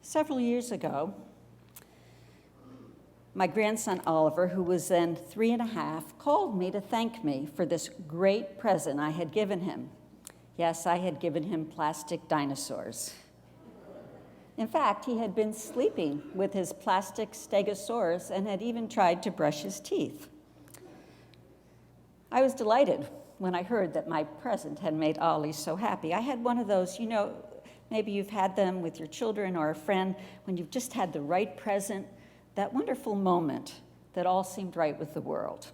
Several years ago, my grandson Oliver, who was then 3.5, called me to thank me for this great present I had given him. Yes, I had given him plastic dinosaurs. In fact, he had been sleeping with his plastic stegosaurus and had even tried to brush his teeth. I was delighted when I heard that my present had made Ollie so happy. I had one of those, maybe you've had them with your children or a friend, when you've just had the right present, that wonderful moment that all seemed right with the world.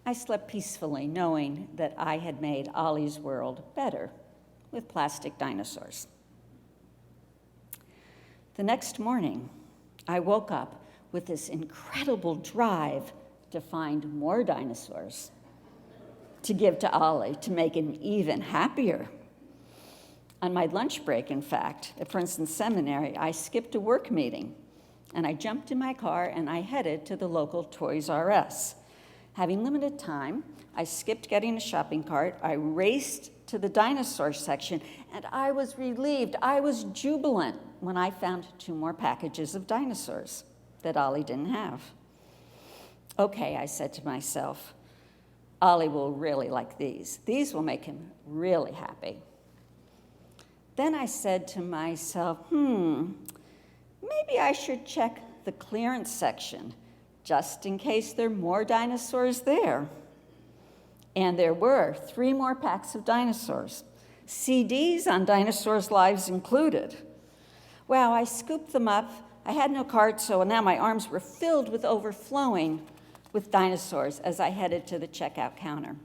I slept peacefully knowing that I had made Ollie's world better with plastic dinosaurs. The next morning, I woke up with this incredible drive to find more dinosaurs to give to Ollie to make him even happier. On my lunch break, in fact, at Princeton Seminary, I skipped a work meeting and I jumped in my car and I headed to the local Toys R Us. Having limited time, I skipped getting a shopping cart, I raced to the dinosaur section, and I was relieved, I was jubilant when I found 2 more packages of dinosaurs that Ollie didn't have. Okay, I said to myself, Ollie will really like these. These will make him really happy. Then I said to myself, maybe I should check the clearance section just in case there are more dinosaurs there. And there were 3 more packs of dinosaurs, CDs on dinosaurs' lives included. Wow, I scooped them up. I had no cart, so now my arms were filled with overflowing with dinosaurs as I headed to the checkout counter.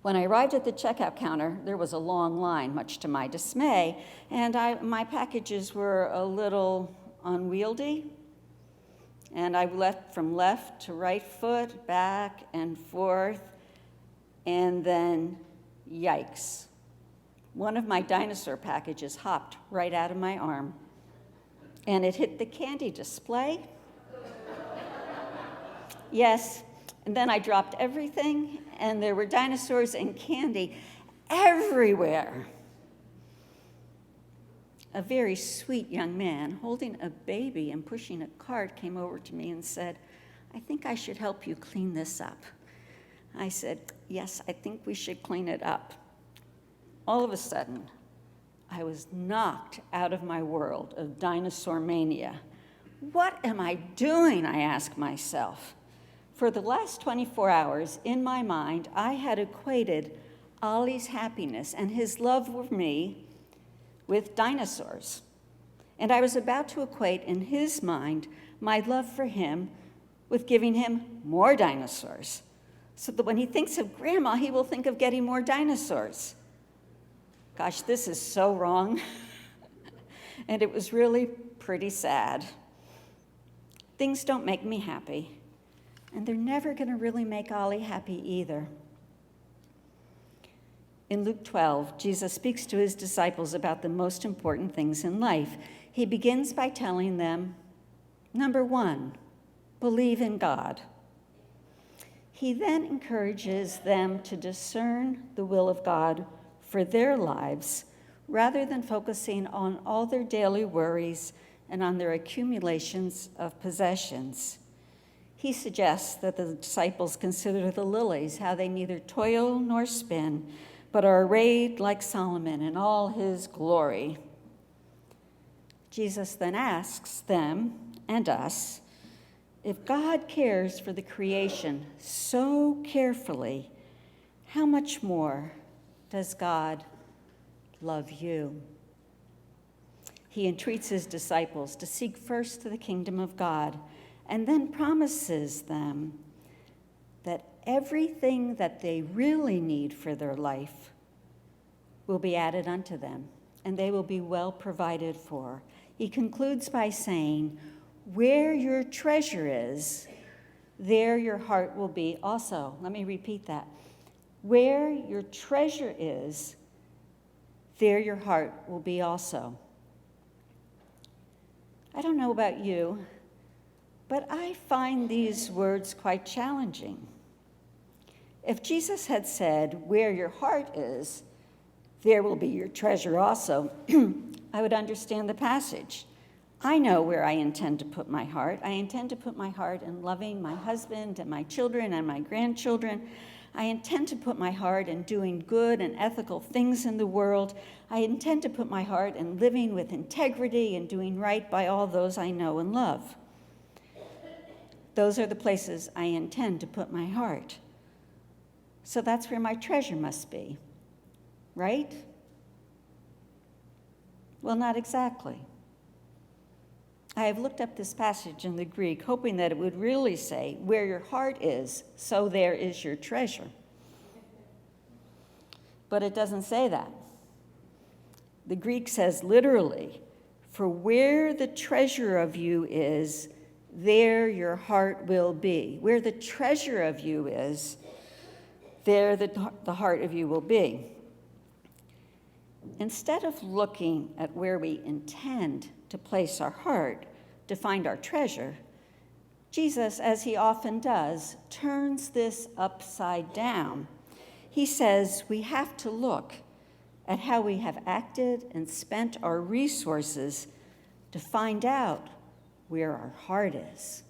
When I arrived at the checkout counter, there was a long line, much to my dismay, and my packages were a little unwieldy, and I left from left to right foot, back and forth, and then, yikes. One of my dinosaur packages hopped right out of my arm, and it hit the candy display. Yes, and then I dropped everything, and there were dinosaurs and candy everywhere. A very sweet young man holding a baby and pushing a cart came over to me and said, "I think I should help you clean this up." I said, "Yes, I think we should clean it up." All of a sudden, I was knocked out of my world of dinosaur mania. What am I doing? I asked myself. For the last 24 hours, in my mind, I had equated Ollie's happiness and his love for me with dinosaurs. And I was about to equate in his mind my love for him with giving him more dinosaurs, so that when he thinks of Grandma, he will think of getting more dinosaurs. Gosh, this is so wrong. And it was really pretty sad. Things don't make me happy, and they're never going to really make Ollie happy either. In Luke 12, Jesus speaks to his disciples about the most important things in life. He begins by telling them, number 1, believe in God. He then encourages them to discern the will of God for their lives, rather than focusing on all their daily worries and on their accumulations of possessions. He suggests that the disciples consider the lilies, how they neither toil nor spin, but are arrayed like Solomon in all his glory. Jesus then asks them and us, if God cares for the creation so carefully, how much more does God love you? He entreats his disciples to seek first the kingdom of God, and then promises them that everything that they really need for their life will be added unto them, and they will be well provided for. He concludes by saying, where your treasure is, there your heart will be also. Let me repeat that. Where your treasure is, there your heart will be also. I don't know about you, but I find these words quite challenging. If Jesus had said, where your heart is, there will be your treasure also, I would understand the passage. I know where I intend to put my heart. I intend to put my heart in loving my husband and my children and my grandchildren. I intend to put my heart in doing good and ethical things in the world. I intend to put my heart in living with integrity and doing right by all those I know and love. Those are the places I intend to put my heart. So that's where my treasure must be, right? Well, not exactly. I have looked up this passage in the Greek, hoping that it would really say, where your heart is, so there is your treasure. But it doesn't say that. The Greek says literally, for where the treasure of you is, there your heart will be. Where the treasure of you is, there the heart of you will be. Instead of looking at where we intend to place our heart, to find our treasure, Jesus, as he often does, turns this upside down. He says we have to look at how we have acted and spent our resources to find out where our heart is.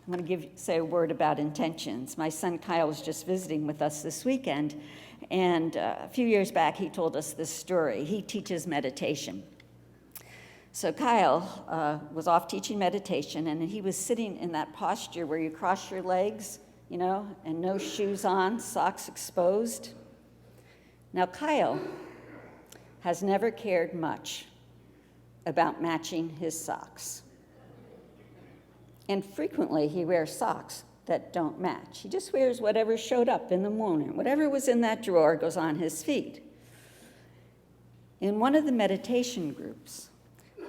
I'm going to say a word about intentions. My son Kyle was just visiting with us this weekend, and a few years back he told us this story. He teaches meditation. So Kyle was off teaching meditation, and he was sitting in that posture where you cross your legs, and no shoes on, socks exposed. Now Kyle has never cared much about matching his socks. And frequently he wears socks that don't match. He just wears whatever showed up in the morning. Whatever was in that drawer goes on his feet. In one of the meditation groups,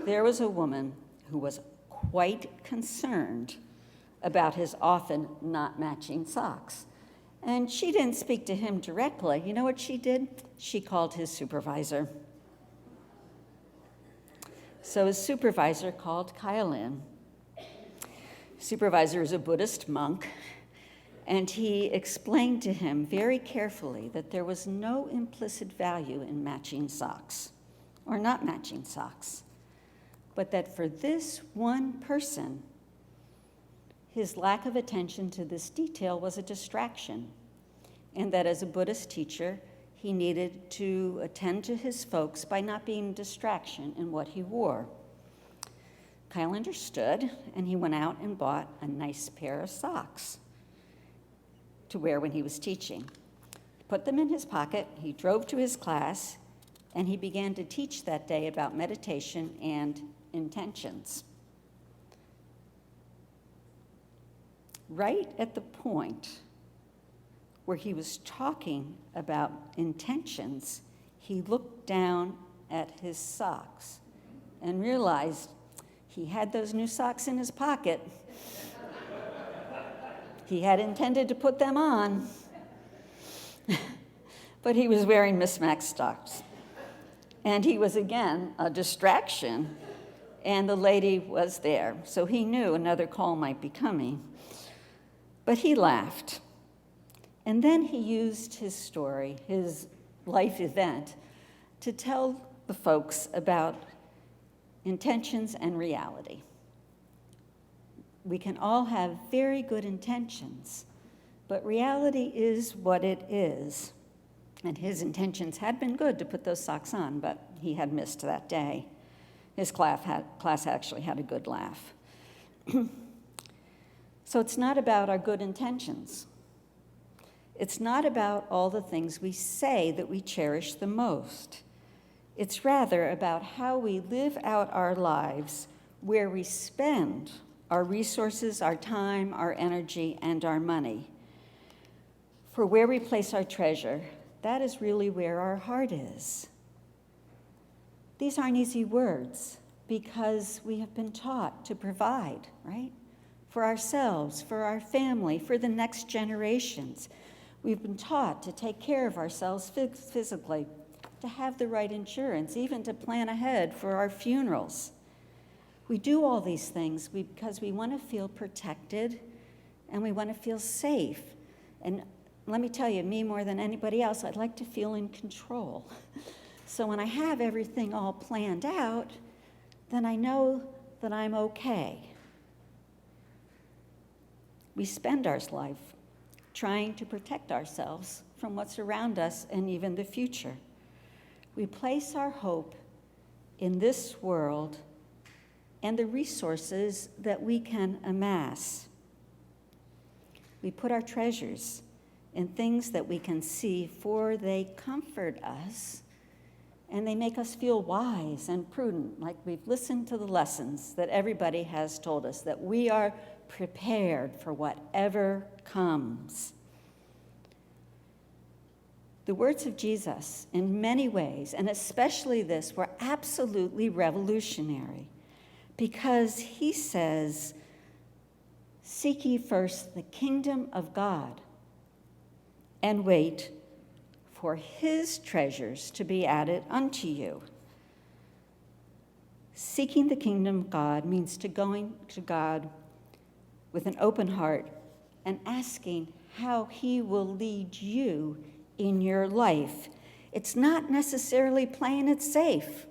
there was a woman who was quite concerned about his often not matching socks. And she didn't speak to him directly. You know what she did? She called his supervisor. So his supervisor called Kyle in. Supervisor is a Buddhist monk, and he explained to him very carefully that there was no implicit value in matching socks or not matching socks, but that for this one person, his lack of attention to this detail was a distraction, and that as a Buddhist teacher, he needed to attend to his folks by not being a distraction in what he wore. Kyle understood, and he went out and bought a nice pair of socks to wear when he was teaching. He put them in his pocket, he drove to his class, and he began to teach that day about meditation and intentions. Right at the point where he was talking about intentions, he looked down at his socks and realized he had those new socks in his pocket. He had intended to put them on, but he was wearing mismatched socks. And he was, again, a distraction, and the lady was there. So he knew another call might be coming. But he laughed. And then he used his story, his life event, to tell the folks about intentions and reality. We can all have very good intentions, but reality is what it is. And his intentions had been good to put those socks on, but he had missed that day. His class actually had a good laugh. So it's not about our good intentions. It's not about all the things we say that we cherish the most. It's rather about how we live out our lives, where we spend our resources, our time, our energy, and our money. For where we place our treasure, that is really where our heart is. These aren't easy words because we have been taught to provide, right? For ourselves, for our family, for the next generations. We've been taught to take care of ourselves physically, to have the right insurance, even to plan ahead for our funerals. We do all these things because we want to feel protected and we want to feel safe. And let me tell you, me more than anybody else, I'd like to feel in control. So when I have everything all planned out, then I know that I'm okay. We spend our life trying to protect ourselves from what's around us and even the future. We place our hope in this world and the resources that we can amass. We put our treasures in things that we can see, for they comfort us and they make us feel wise and prudent, like we've listened to the lessons that everybody has told us, that we are prepared for whatever comes. The words of Jesus, in many ways, and especially this, were absolutely revolutionary, because he says, "Seek ye first the kingdom of God, and wait for his treasures to be added unto you." Seeking the kingdom of God means to going to God with an open heart and asking how he will lead you in your life. It's not necessarily playing it safe.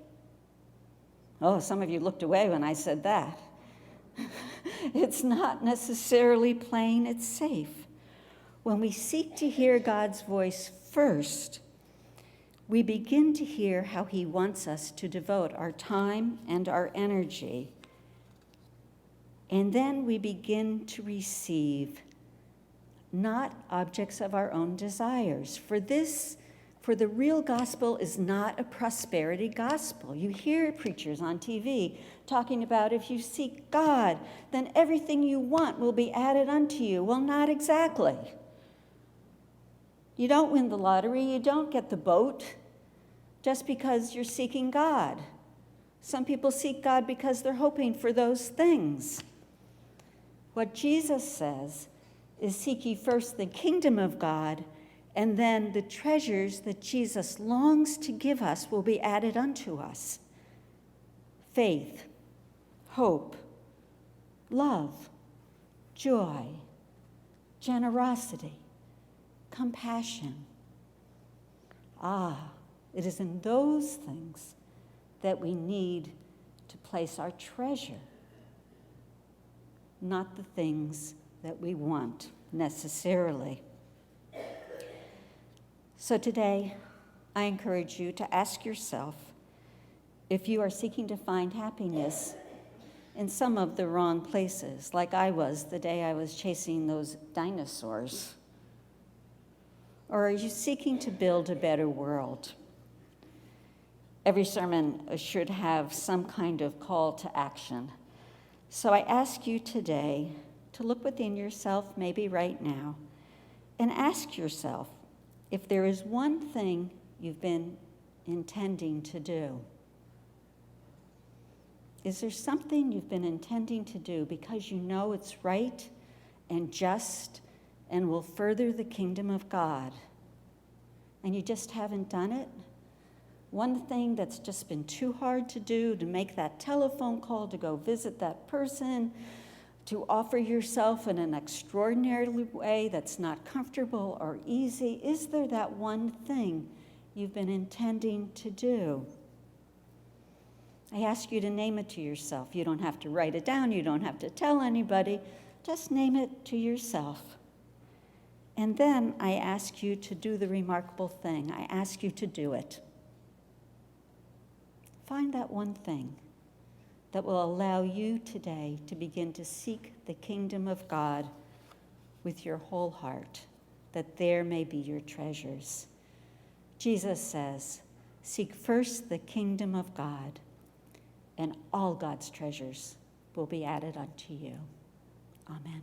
Oh, some of you looked away when I said that. It's not necessarily playing it safe. When we seek to hear God's voice first, we begin to hear how he wants us to devote our time and our energy. And then we begin to receive not objects of our own desires. For the real gospel is not a prosperity gospel. You hear preachers on TV talking about if you seek God, then everything you want will be added unto you. Well, not exactly. You don't win the lottery, you don't get the boat just because you're seeking God. Some people seek God because they're hoping for those things. What Jesus says is, seek ye first the kingdom of God, and then the treasures that Jesus longs to give us will be added unto us. Faith, hope, love, joy, generosity, compassion. It is in those things that we need to place our treasure, not the things that we want necessarily. So today, I encourage you to ask yourself if you are seeking to find happiness in some of the wrong places, like I was the day I was chasing those dinosaurs. Or are you seeking to build a better world? Every sermon should have some kind of call to action. So I ask you today to look within yourself, maybe right now, and ask yourself if there is one thing you've been intending to do. Is there something you've been intending to do because you know it's right and just and will further the kingdom of God, and you just haven't done it? One thing that's just been too hard to do, to make that telephone call, to go visit that person, to offer yourself in an extraordinary way that's not comfortable or easy. Is there that one thing you've been intending to do? I ask you to name it to yourself. You don't have to write it down. You don't have to tell anybody. Just name it to yourself. And then I ask you to do the remarkable thing. I ask you to do it. Find that one thing that will allow you today to begin to seek the kingdom of God with your whole heart, that there may be your treasures. Jesus says, seek first the kingdom of God, and all God's treasures will be added unto you. Amen.